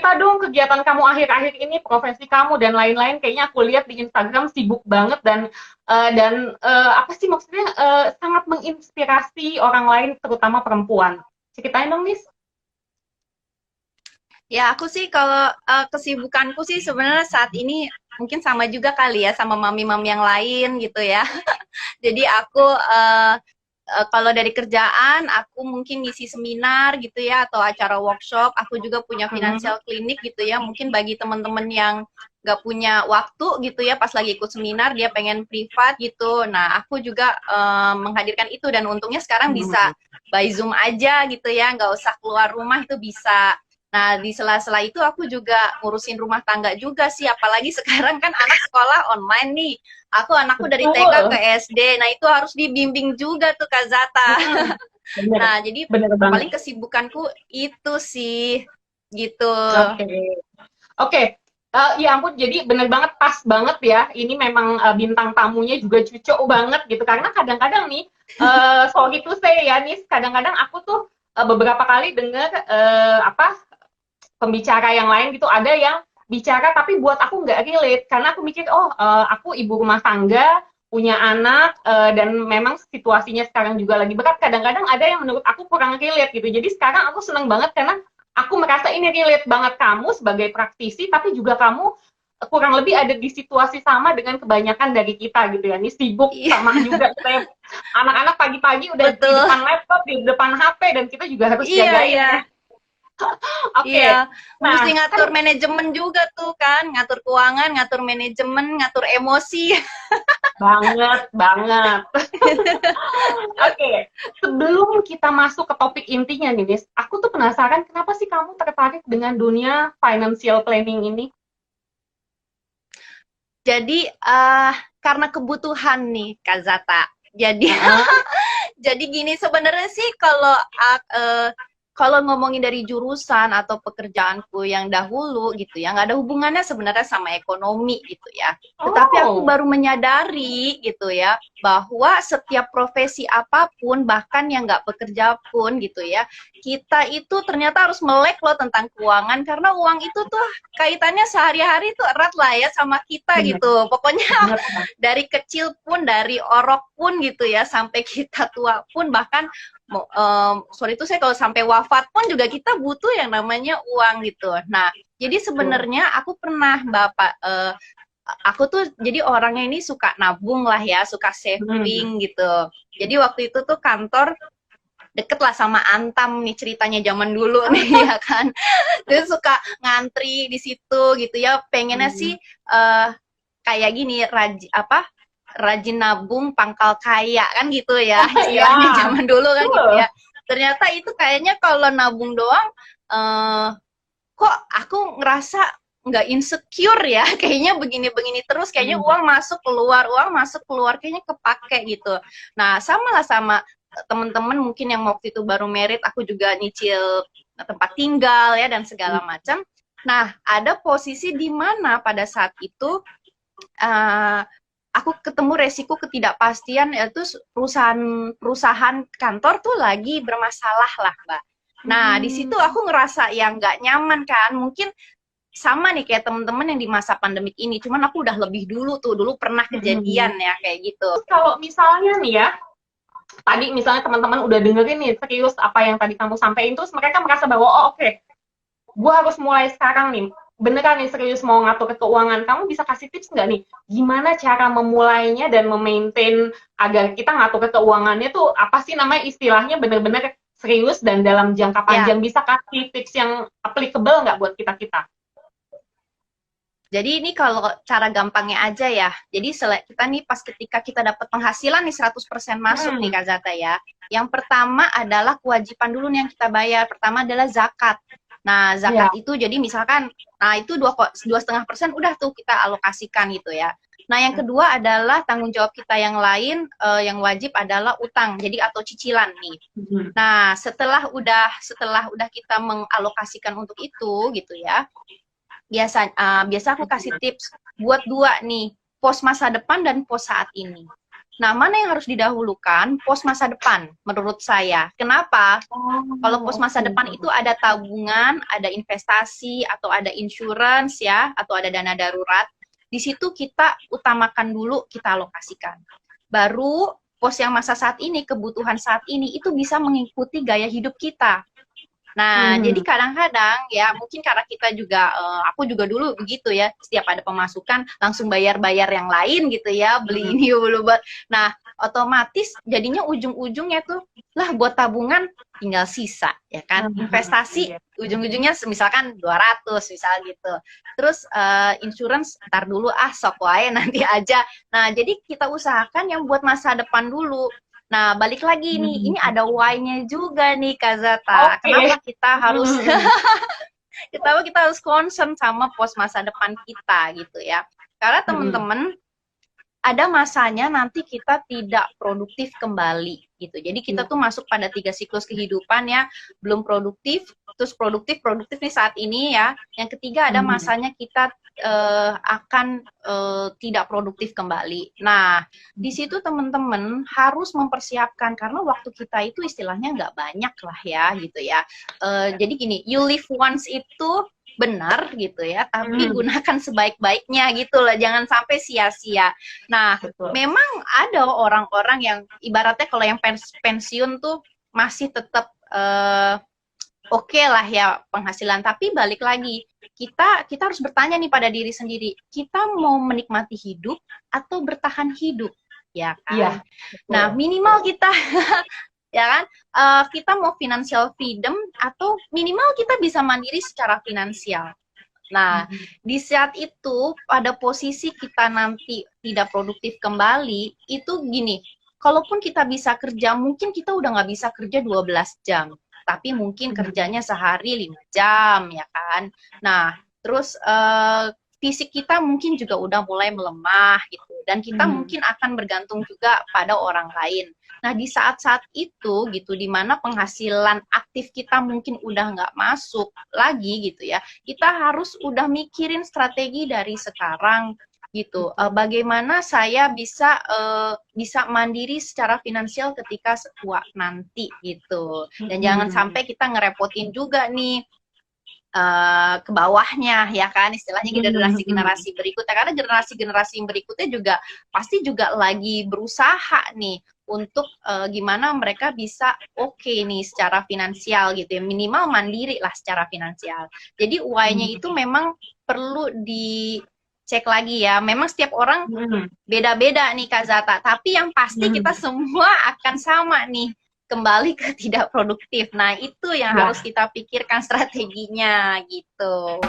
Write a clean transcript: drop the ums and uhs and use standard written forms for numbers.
cerita dong kegiatan kamu akhir-akhir ini, profesi kamu dan lain-lain. Kayaknya aku lihat di Instagram sibuk banget apa sih maksudnya sangat menginspirasi orang lain, terutama perempuan. Ceritain dong, Nis. Ya, aku sih kalau kesibukanku sih sebenarnya saat ini mungkin sama juga kali ya sama mami-mami yang lain gitu ya. Jadi aku kalau dari kerjaan aku mungkin ngisi seminar gitu ya atau acara workshop. Aku juga punya Mm-mm. financial clinic gitu ya. Mungkin bagi teman-teman yang nggak punya waktu gitu ya pas lagi ikut seminar dia pengen privat gitu. Nah, aku juga menghadirkan itu dan untungnya sekarang bisa Mm-mm. by Zoom aja gitu ya, nggak usah keluar rumah itu bisa. Nah, di sela-sela itu aku juga ngurusin rumah tangga juga sih, apalagi sekarang kan anak sekolah online nih. Anakku dari TK ke Betul. SD, nah itu harus dibimbing juga tuh Kak Zata. Mm-mm. Bener, Nah, jadi bener banget. paling kesibukanku itu sih, gitu. Oke. Oke, ya ampun, jadi bener banget, pas banget ya. Ini memang bintang tamunya juga cucok banget gitu. Karena kadang-kadang nih, sorry to say ya nih, kadang-kadang aku tuh beberapa kali dengar pembicara yang lain gitu, ada yang bicara tapi buat aku nggak relate. Karena aku mikir, oh aku ibu rumah tangga, punya anak, dan memang situasinya sekarang juga lagi berat. Kadang-kadang ada yang menurut aku kurang relate gitu. Jadi sekarang aku seneng banget karena aku merasa ini relate banget kamu sebagai praktisi, tapi juga kamu kurang lebih ada di situasi sama dengan kebanyakan dari kita gitu ya. Ini sibuk Iya, sama juga kita anak-anak pagi-pagi udah di betul. depan laptop, di depan HP, dan kita juga harus Iya, jagain iya. ya. Oke, Iya, mesti nah kan ngatur manajemen juga tuh kan, ngatur keuangan, ngatur manajemen, ngatur emosi. banget banget. Oke, sebelum kita masuk ke topik intinya nih, Nis, aku tuh penasaran kenapa sih kamu tertarik dengan dunia financial planning ini? Jadi karena kebutuhan nih Kak Zata. Jadi Heeh. jadi gini sebenarnya sih kalau ngomongin dari jurusan atau pekerjaanku yang dahulu gitu ya, nggak ada hubungannya sebenarnya sama ekonomi gitu ya. Tetapi aku Oh, baru menyadari gitu ya, bahwa setiap profesi apapun, bahkan yang nggak bekerja pun gitu ya, kita itu ternyata harus melek loh tentang keuangan, karena uang itu tuh kaitannya sehari-hari tuh erat lah ya sama kita bener gitu. Pokoknya banget, Bang. dari kecil pun, dari orok pun gitu ya, sampai kita tua pun, bahkan sorry itu saya kalau sampai wafat pun juga kita butuh yang namanya uang gitu. Nah, jadi Betul. sebenarnya aku pernah aku tuh jadi orangnya ini suka nabung lah ya, suka Hmm. saving gitu. Jadi waktu itu tuh kantor deket lah sama Antam nih ceritanya zaman dulu nih ya kan. Terus suka ngantri di situ gitu ya. Pengennya sih Hmm. uh, kayak gini rajin nabung pangkal kaya kan gitu ya Ya, istilahnya zaman dulu kan gitu betul. ya. Ternyata itu kayaknya kalau nabung doang uh, kok aku ngerasa nggak insecure ya kayaknya begini-begini terus kayaknya Hmm. uang masuk keluar kayaknya kepake gitu. Nah sama lah sama teman-teman mungkin yang waktu itu baru merit aku juga nyicil tempat tinggal ya dan segala macam. Nah ada posisi di mana pada saat itu uh, aku ketemu resiko ketidakpastian yaitu perusahaan kantor tuh lagi bermasalah lah mbak. Nah di situ Hmm. aku ngerasa yang nggak nyaman kan mungkin sama nih kayak temen-temen yang di masa pandemik ini cuman aku udah lebih dulu tuh dulu pernah Hmm. kejadian ya kayak gitu. Terus kalau misalnya nih ya, tadi misalnya teman-teman udah dengerin nih serius apa yang tadi kamu sampaikan, terus mereka merasa bahwa oh oke, gue harus mulai sekarang nih, beneran nih serius mau ngatur keuangan, kamu bisa kasih tips nggak nih gimana cara memulainya dan memaintain agar kita ngatur keuangannya tuh apa sih namanya istilahnya bener-bener serius dan dalam jangka Ya, panjang, bisa kasih tips yang applicable nggak buat kita-kita? jadi ini kalau cara gampangnya aja ya. Jadi kita nih pas ketika kita dapat penghasilan nih 100% masuk nih Hmm. Kak Zata ya. Yang pertama adalah kewajiban dulu nih yang kita bayar. Pertama adalah zakat. Nah, zakat Ya. itu jadi misalkan, nah itu 2,5% udah tuh kita alokasikan gitu ya. Nah, yang kedua adalah tanggung jawab kita yang lain, yang wajib adalah utang, jadi atau cicilan nih. Hmm. Nah, setelah udah kita mengalokasikan untuk itu gitu ya, biasa aku kasih tips buat dua nih, pos masa depan dan pos saat ini. Nah, mana yang harus didahulukan? Pos masa depan, menurut saya. Kenapa? Kalau pos masa Oke. depan itu ada tabungan, ada investasi, atau ada insurance ya, atau ada dana darurat. Di situ kita utamakan dulu, kita alokasikan. Baru pos yang masa saat ini, kebutuhan saat ini, itu bisa mengikuti gaya hidup kita. Nah, jadi kadang-kadang ya mungkin karena kita juga, aku juga dulu begitu ya, setiap ada pemasukan langsung bayar-bayar yang lain gitu ya, beli ini dulu. Nah, otomatis jadinya ujung-ujungnya tuh, lah buat tabungan tinggal sisa, ya kan? Investasi Iya. ujung-ujungnya misalkan 200 misal gitu. Terus insurance ntar dulu sok wae nanti aja. Nah, jadi kita usahakan yang buat masa depan dulu. Nah, balik lagi nih, ini ada why-nya juga nih, Kak Zata. Oke. Kenapa kita harus kita harus concern sama pos masa depan kita gitu ya. Karena teman-teman ada masanya nanti kita tidak produktif kembali gitu. Jadi kita tuh masuk pada 3 siklus kehidupan ya, belum produktif, terus produktif nih saat ini ya. Yang ketiga ada masanya kita akan tidak produktif kembali. Nah, di situ teman-teman harus mempersiapkan karena waktu kita itu istilahnya nggak banyak lah ya gitu ya. Jadi gini, you live once itu benar gitu ya, tapi gunakan sebaik-baiknya gitu loh, jangan sampai sia-sia. Nah, memang ada orang-orang yang ibaratnya kalau yang pensiun tuh masih tetap oke lah ya penghasilan, tapi balik lagi kita harus bertanya nih pada diri sendiri, kita mau menikmati hidup atau bertahan hidup, ya kan? Iya, nah minimal kita ya kan, kita mau financial freedom atau minimal kita bisa mandiri secara finansial. Nah, di saat itu pada posisi kita nanti tidak produktif kembali, itu gini, kalaupun kita bisa kerja, mungkin kita udah nggak bisa kerja 12 jam, tapi mungkin kerjanya sehari 5 jam, ya kan? Nah, terus fisik kita mungkin juga udah mulai melemah gitu, dan kita mungkin akan bergantung juga pada orang lain. Nah, di saat-saat itu gitu, di mana penghasilan aktif kita mungkin udah nggak masuk lagi gitu ya, kita harus udah mikirin strategi dari sekarang gitu. Bagaimana saya bisa mandiri secara finansial ketika setua nanti gitu. Dan jangan sampai kita ngerepotin juga nih ke bawahnya ya kan, istilahnya generasi-generasi berikutnya, karena generasi-generasi berikutnya juga pasti juga lagi berusaha nih untuk gimana mereka bisa oke nih secara finansial gitu ya, minimal mandiri lah secara finansial. Jadi why-nya itu memang perlu dicek lagi ya, memang setiap orang beda-beda nih Kak Zata, tapi yang pasti kita semua akan sama nih, kembali ke tidak produktif. Nah, itu yang harus kita pikirkan strateginya gitu.